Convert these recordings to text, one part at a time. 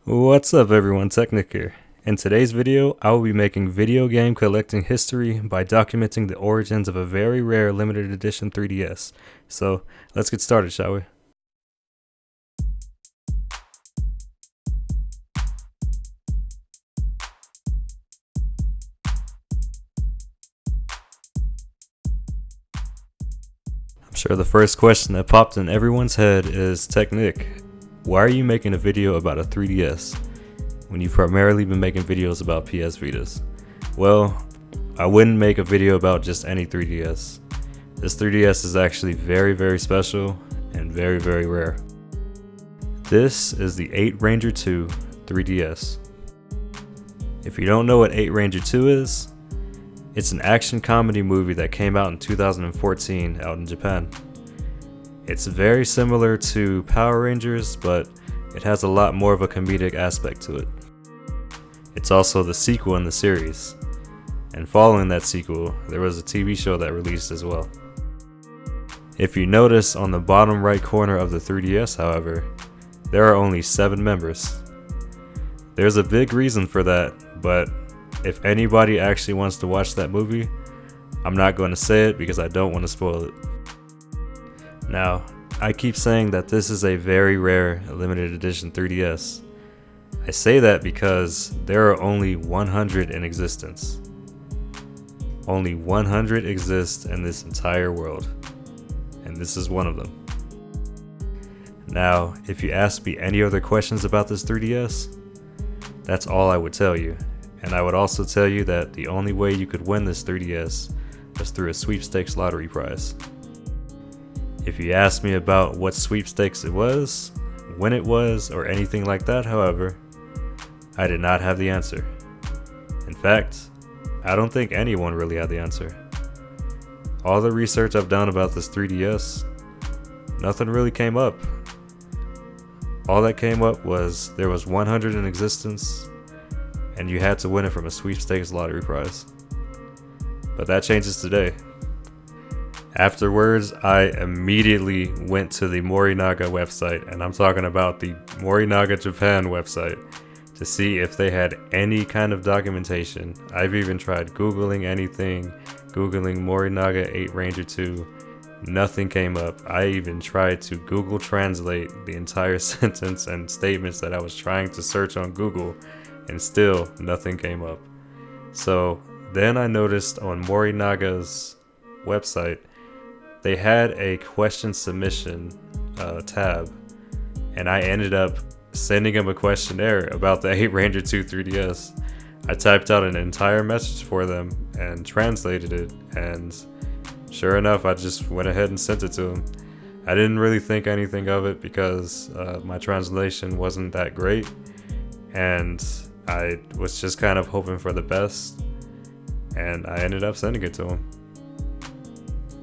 What's up everyone, Technic here. In today's video, I will be making video game collecting history by documenting the origins of a very rare limited edition 3DS. So, let's get started, shall we? I'm sure the first question that popped in everyone's head is, Technic, why are you making a video about a 3DS when you've primarily been making videos about PS Vitas? Well, I wouldn't make a video about just any 3DS. This 3DS is actually very special and very rare. This is the 8 Ranger 2 3DS. If you don't know what 8 Ranger 2 is, it's an action comedy movie that came out in 2014 out in Japan. It's very similar to Power Rangers, but it has a lot more of a comedic aspect to it. It's also the sequel in the series, and following that sequel, there was a TV show that released as well. If you notice on the bottom right corner of the 3DS, however, there are only 7 members. There's a big reason for that, but if anybody actually wants to watch that movie, I'm not going to say it because I don't want to spoil it. Now, I keep saying that this is a very rare limited edition 3DS. I say that because there are only 100 in existence. Only 100 exist in this entire world, and this is one of them. Now, if you ask me any other questions about this 3DS, that's all I would tell you. And I would also tell you that the only way you could win this 3DS was through a sweepstakes lottery prize. If you ask me about what sweepstakes it was, when it was, or anything like that, however, I did not have the answer. In fact, I don't think anyone really had the answer. All the research I've done about this 3DS, nothing really came up. All that came up was there was 100 in existence, and you had to win it from a sweepstakes lottery prize. But that changes today. Afterwards, I immediately went to the Mori Naga website, and I'm talking about the Mori Naga Japan website, to see if they had any kind of documentation. I've even tried Googling anything, Googling Mori Naga 8 Ranger 2, nothing came up. I even tried to Google Translate the entire sentence and statements that I was trying to search on Google, and still nothing came up. So then I noticed on Mori Naga's website, they had a question submission tab, and I ended up sending them a questionnaire about the 8 Ranger 2 3DS. I typed out an entire message for them and translated it, and sure enough, I just went ahead and sent it to them. I didn't really think anything of it because my translation wasn't that great, and I was just kind of hoping for the best, and I ended up sending it to them.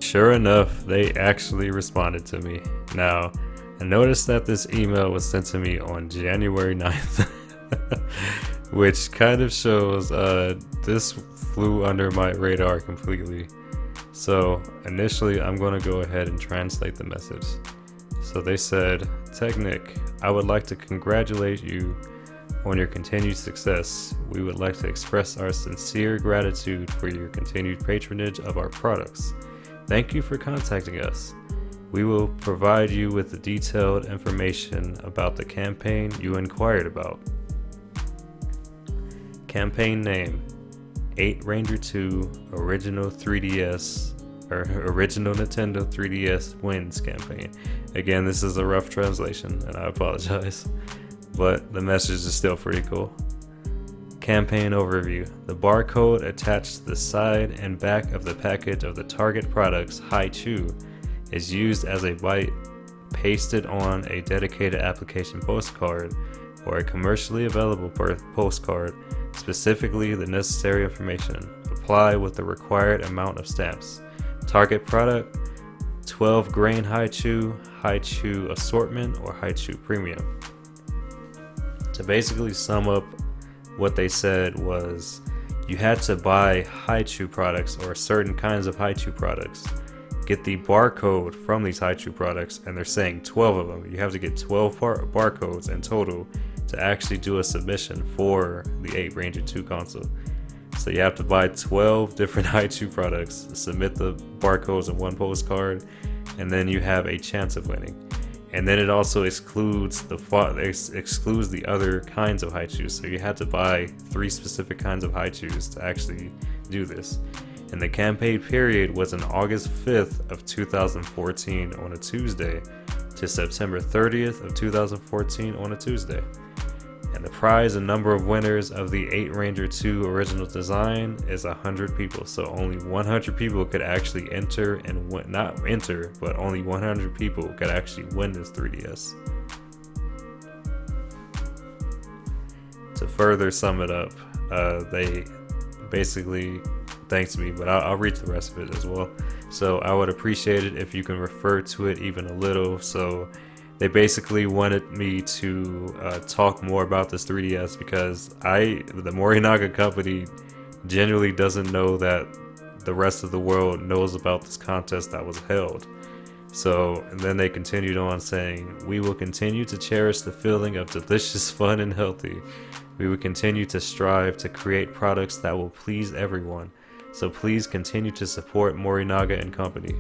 Sure enough, they actually responded to me. Now, I noticed that this email was sent to me on January 9th, which kind of shows this flew under my radar completely. So initially, I'm going to go ahead and translate the message. So they said, Technic, I would like to congratulate you on your continued success. We would like to express our sincere gratitude for your continued patronage of our products. Thank you for contacting us. We will provide you with the detailed information about the campaign you inquired about. Campaign name, 8 Ranger 2 Original 3DS, or Original Nintendo 3DS Wins Campaign. Again, this is a rough translation, and I apologize, but the message is still pretty cool. Campaign overview. The barcode attached to the side and back of the package of the target products, Haichu, is used as a byte pasted on a dedicated application postcard or a commercially available postcard, specifically the necessary information. Apply with the required amount of stamps. Target product, 12 grain Haichu, Haichu assortment, or Haichu premium. To basically sum up what they said was, you had to buy Haichu products or certain kinds of Haichu products, get the barcode from these Haichu products, and they're saying 12 of them. You have to get 12 barcodes in total to actually do a submission for the 8 Ranger 2 console. So you have to buy 12 different Haichu products, submit the barcodes in one postcard, and then you have a chance of winning. And then it also excludes the other kinds of Haichus. So you had to buy 3 specific kinds of Haichus to actually do this. And the campaign period was on August 5th of 2014 on a Tuesday to September 30th of 2014 on a Tuesday. And the prize and number of winners of the 8 Ranger 2 original design is 100 people. So only 100 people could actually enter and not enter, but only 100 people could actually win this 3DS. To further sum it up, they basically thanked me, but I'll read the rest of it as well. So I would appreciate it if you can refer to it even a little. So they basically wanted me to talk more about this 3DS because the Mori Naga company genuinely doesn't know that the rest of the world knows about this contest that was held. So, and then they continued on saying, "We will continue to cherish the feeling of delicious, fun, and healthy. We will continue to strive to create products that will please everyone. So please continue to support Mori Naga and Company.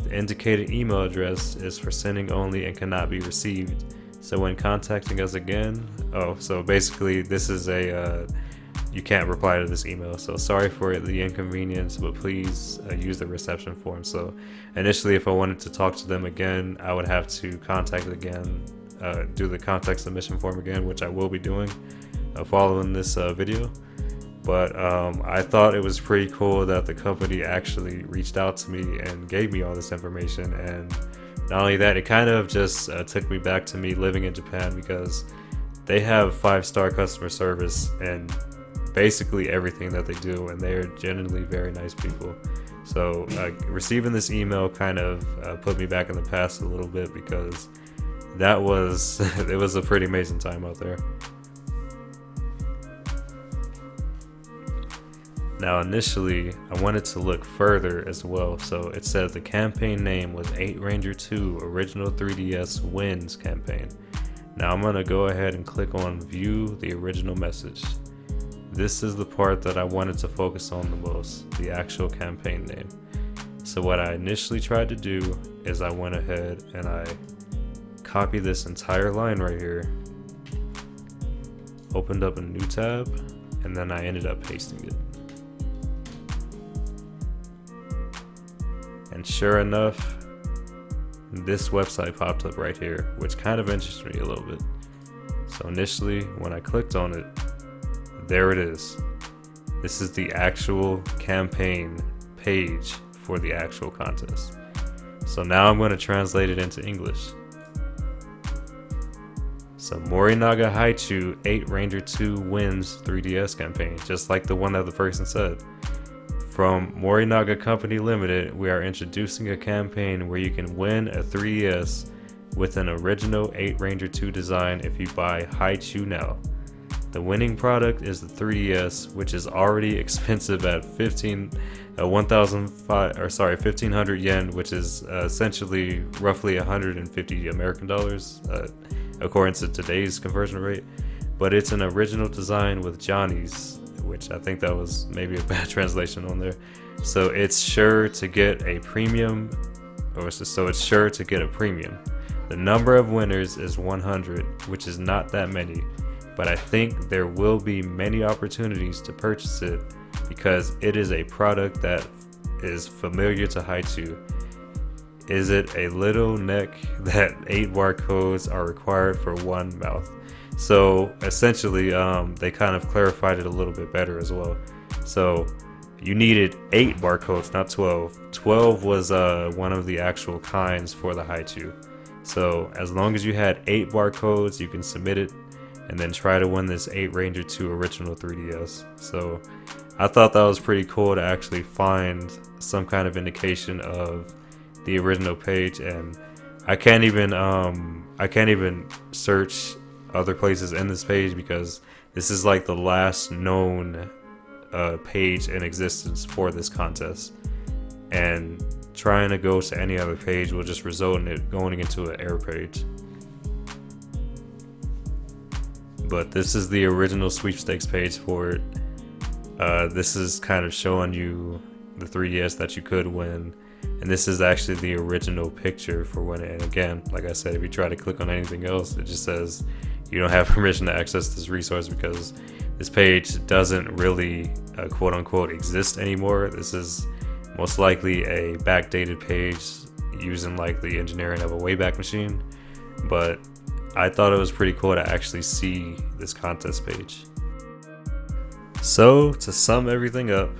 The indicated email address is for sending only and cannot be received. So when contacting us again," so basically this is you can't reply to this email. So sorry for the inconvenience, but please use the reception form. So initially, if I wanted to talk to them again, I would have to contact again, do the contact submission form again, which I will be doing following this video. But I thought it was pretty cool that the company actually reached out to me and gave me all this information. And not only that, it kind of just took me back to me living in Japan, because they have 5-star customer service and basically everything that they do, and they're genuinely very nice people. So receiving this email kind of put me back in the past a little bit, because that was it was a pretty amazing time out there. Now initially, I wanted to look further as well, so it said the campaign name was 8 Ranger 2 Original 3DS Wins Campaign. Now I'm going to go ahead and click on View the Original Message. This is the part that I wanted to focus on the most, the actual campaign name. So what I initially tried to do is I went ahead and I copied this entire line right here, opened up a new tab, and then I ended up pasting it. And sure enough, this website popped up right here, which kind of interested me a little bit. So initially, when I clicked on it, there it is. This is the actual campaign page for the actual contest. So now I'm going to translate it into English. So Mori Naga Haichu 8 Ranger 2 Wins 3DS campaign, just like the one that the person said. From Mori Naga Company Limited, we are introducing a campaign where you can win a 3DS with an original 8 Ranger 2 design if you buy Haichu now. The winning product is the 3DS, which is already expensive at 1,500 yen, which is essentially roughly 150 American dollars, according to today's conversion rate. But it's an original design with Johnny's, which I think that was maybe a bad translation on there. So it's sure to get a premium, so it's sure to get a premium. The number of winners is 100, which is not that many, but I think there will be many opportunities to purchase it because it is a product that is familiar to Haichu. Is it a little neck that 8 barcodes are required for one mouth? So essentially, they kind of clarified it a little bit better as well. So you needed 8 barcodes, not 12. 12 was one of the actual kinds for the Haichu. So as long as you had 8 barcodes, you can submit it and then try to win this 8 Ranger 2 original 3DS. So I thought that was pretty cool to actually find some kind of indication of the original page, and I can't even search other places in this page because this is like the last known page in existence for this contest, and trying to go to any other page will just result in it going into an error page. but this is the original sweepstakes page for it. This is kind of showing you the 3DS that you could win, and this is actually the original picture for winning. And again, like I said, if you try to click on anything else, it just says you don't have permission to access this resource because this page doesn't really quote unquote exist anymore. This is most likely a backdated page using like the engineering of a Wayback Machine, but I thought it was pretty cool to actually see this contest page. So to sum everything up,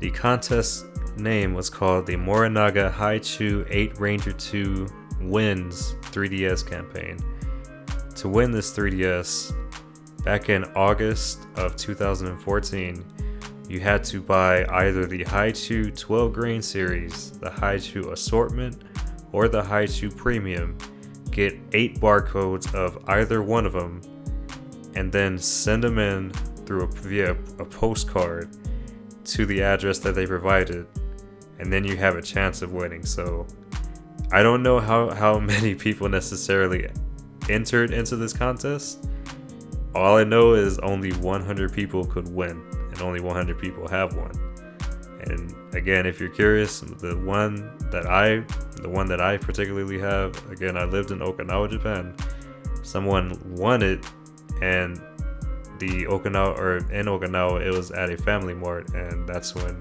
the contest name was called the Mori Naga Haichu 8 Ranger 2 Wins 3DS campaign. To win this 3DS, back in August of 2014, you had to buy either the Haichu 12 grain series, the Haichu assortment, or the Haichu premium. Get 8 barcodes of either one of them, and then send them in via a postcard to the address that they provided, and then you have a chance of winning. So I don't know how many people necessarily entered into this contest. All I know is only 100 people could win, and only 100 people have won. And again, if you're curious, the one that I particularly have, again, I lived in Okinawa, Japan. Someone won it, and in Okinawa, it was at a Family Mart, and that's when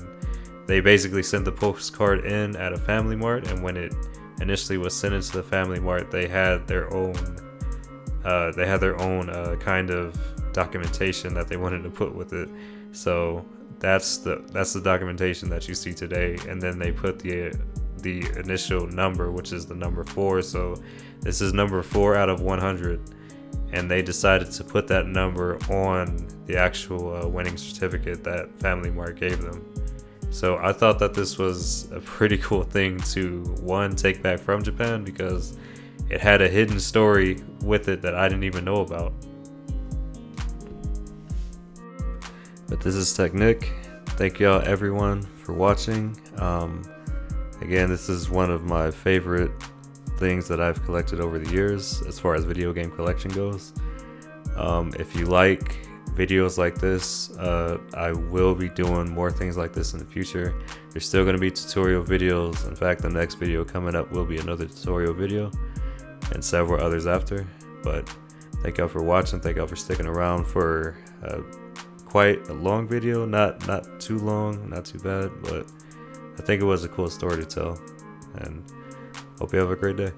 they basically sent the postcard in at a Family Mart. And when it initially was sent into the Family Mart, they had their own kind of documentation that they wanted to put with it. So that's the documentation that you see today, and then they put the initial number, which is the number 4. So this is number 4 out of 100, and they decided to put that number on the actual winning certificate that Family Mart gave them. So I thought that this was a pretty cool thing to take back from Japan, because it had a hidden story with it that I didn't even know about. But this is Technic. Thank y'all everyone for watching. Again, this is one of my favorite things that I've collected over the years as far as video game collection goes. If you like videos like this, I will be doing more things like this in the future. There's still going to be tutorial videos. In fact, the next video coming up will be another tutorial video, and several others after. But thank y'all for watching. Thank y'all for sticking around for quite a long video. Not too long, not too bad, but I think it was a cool story to tell. And hope you have a great day.